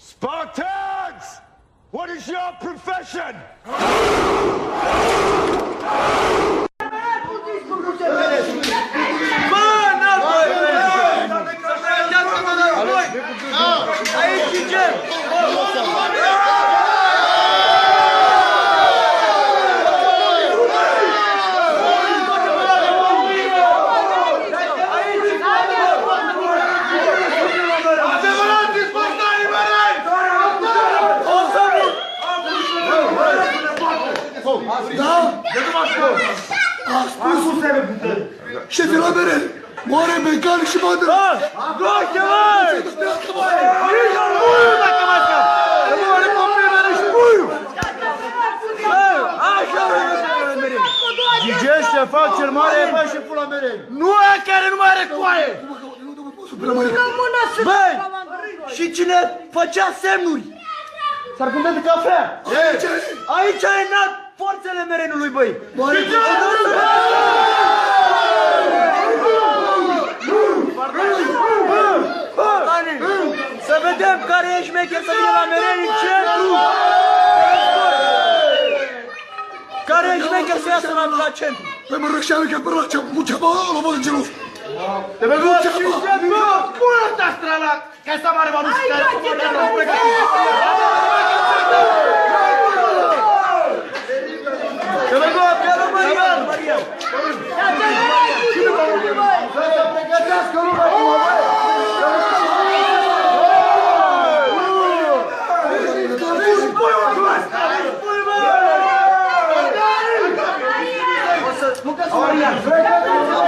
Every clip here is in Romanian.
Spartans! What is your profession? Da? Șefii la mere! Moare mecanic și bandă! Goște, măi! Nici un puiu dacă mă scap! Să moare copii mere și puiu! Așa vreau mere! Gigel, șefal cel mare, e bă și pula mere! Nu e care nu mai are coaie! Băi! Și cine făcea semnuri? S-ar putea de cafea! Aici ai înalt forțele merenului, băi! Să vedem care e șmecher să vină la mereni în centru! Care e șmecher să iasă la centru? Păi mă rășeană că până la ceva la mă în gelos! Te vezi la pune ta strala! Că asta mare mă nu știu! Te vezi la piană, Marian! Să se pregătească lumea cu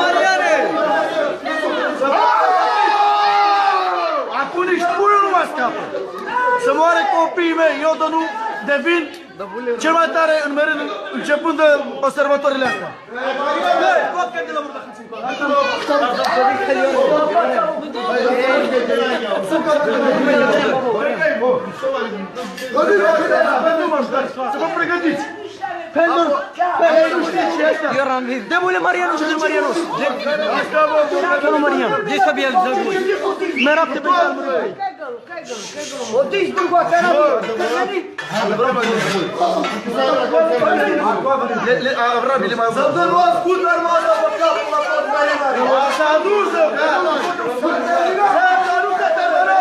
Mariane! Acum nici puiul nu mă scapă! Să moare copiii mei, eu de nu devin cel mai tare în meren începând de sărbătorile astea. Băi, copiii de la murtă! Să vă pregătiți! Pentru știți și ăștia! Dă-mule Marianu și de Marianos! Dă-mă Marianu! De să bie de voi! Merapte pe calmul lui! O dici după canabie! Să dă nu ascult armada pe capul la pot Marianu! Așa adusă! Să nu te tămără!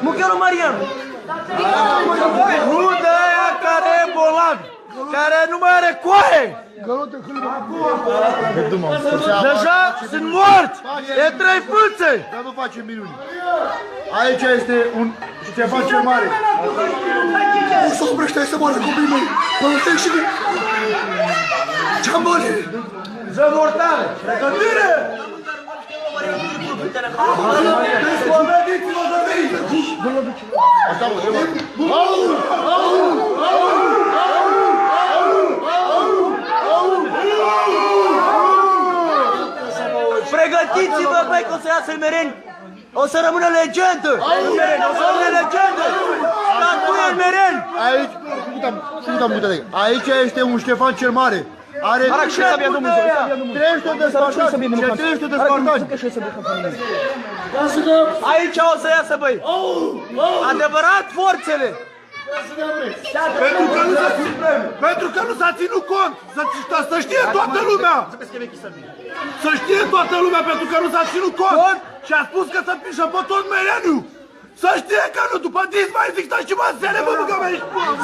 Mucheru Marian! Nu de aia care e bolnav, care nu mai are coaie! Deja sunt morți! E 3 fâțe! Dar nu facem minuni. Aici este un Ștefan cel Mare. Nu s-o oprește, să moară copiii mei! Părătec și... Ceambăle! Ză mortale! Pregătire! Spomeniți-vă de mine! Pregătiți-vă, băi, că o să iasă în mereni! O să rămână legendă! O să rămână legendă! Statuie în mereni! Aici este un Ștefan cel Mare. Are 300 de spartani. Aici o să iasă, băi! Adevărat forțele! Pentru că nu s-a ținut cont. Să știe toată lumea. Să știe toată lumea pentru că nu s-a ținut cont. Și a spus că să pișă pe tot mereniul. Să știe că nu, după dis mai zic, stai și mă sere, bă, băgă mea.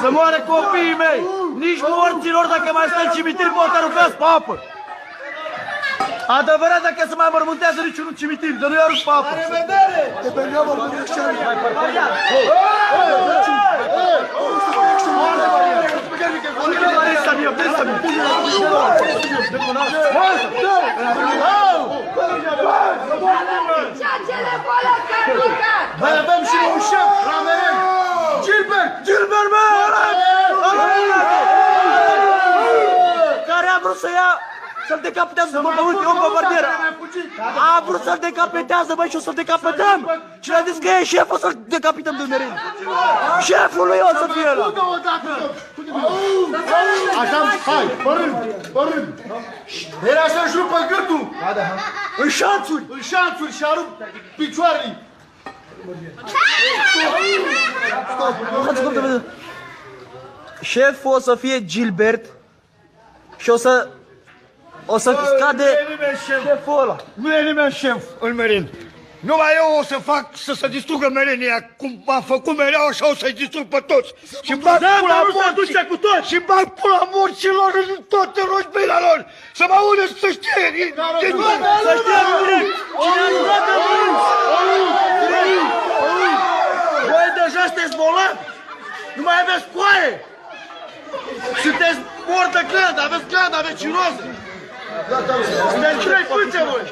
Să moare copiii mei! Nici morților, dacă mai stă în cimitir, pot aruncați pe apă! Adevărat, dacă se mai mormântează niciunul cimitir, de nu-i arunc pe apă! La revedere! Te venea vorbă de așa! Mai avem și un șef la meren! Gilbert! Gilbert, mă! Care a vrut să ia, să-l decapitează după ultimul bombardier! A vrut să-l decapetează, băi, și o să-l decapetăm. Cine a zis că e șef, o să-l decapităm de merin. Șeful lui o să fie ăla. Așa, hai, pe rând. Era să-și rupă gâtul. În șanțuri. În șanțuri și arup picioarele. Șeful o să fie Gilbert și o să scade șeful ăla. Nu e nimeni șef în Merin. Numai eu o să fac să se distrugă Merenia. Cum am făcut mereu, așa o să-i distrug pe toți. Și bag pula morții cu toți. Și bag pula morților în toate rojbila lor. Să mă audă să știe. Să știe direct. Cine a jurat de Merin? Voi deja sunteți bolnavi. Nu mai aveți coaie. Sunteți mort de gland, aveți glandă vecinoză. Sunteți trei pânțe, voi.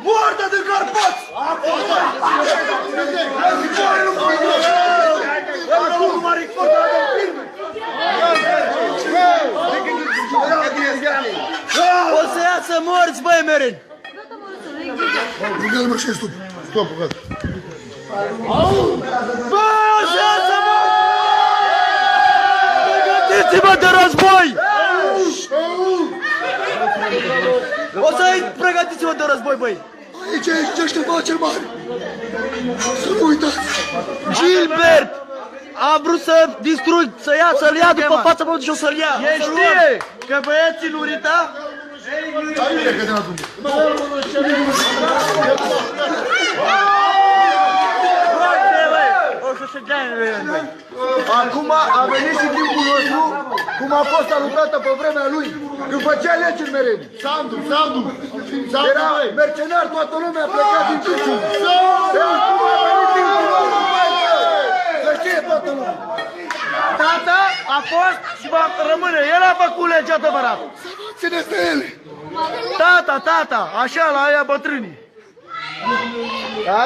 Moartea din Carpați! Acum mă record la O să iasă morți, băi, Merin. Rugal-mă și stop. Stop, gata. Bă, o să iasă morți! Pregătiți-vă de război! O să-i pregătiți-vă de război, băi! Aici e Ștefan cel Mare. Să nu uitați. Gilbert a vrut să ia, să-l ia după fața pământului și o să-l ia. El știe că băieții lui Rita acum a venit și timpul nostru, cum a fost aluptată pe vremea lui, când făcea legi în Mereni. Sandu. Era mercenar, toată lumea a plecat din Ciuciu. Acum a venit timpul nostru, să știe toată lumea. tata a fost și va rămâne. El a făcut legea adevărată. Țineți de ele. Tata, așa la aia bătrânii. Da?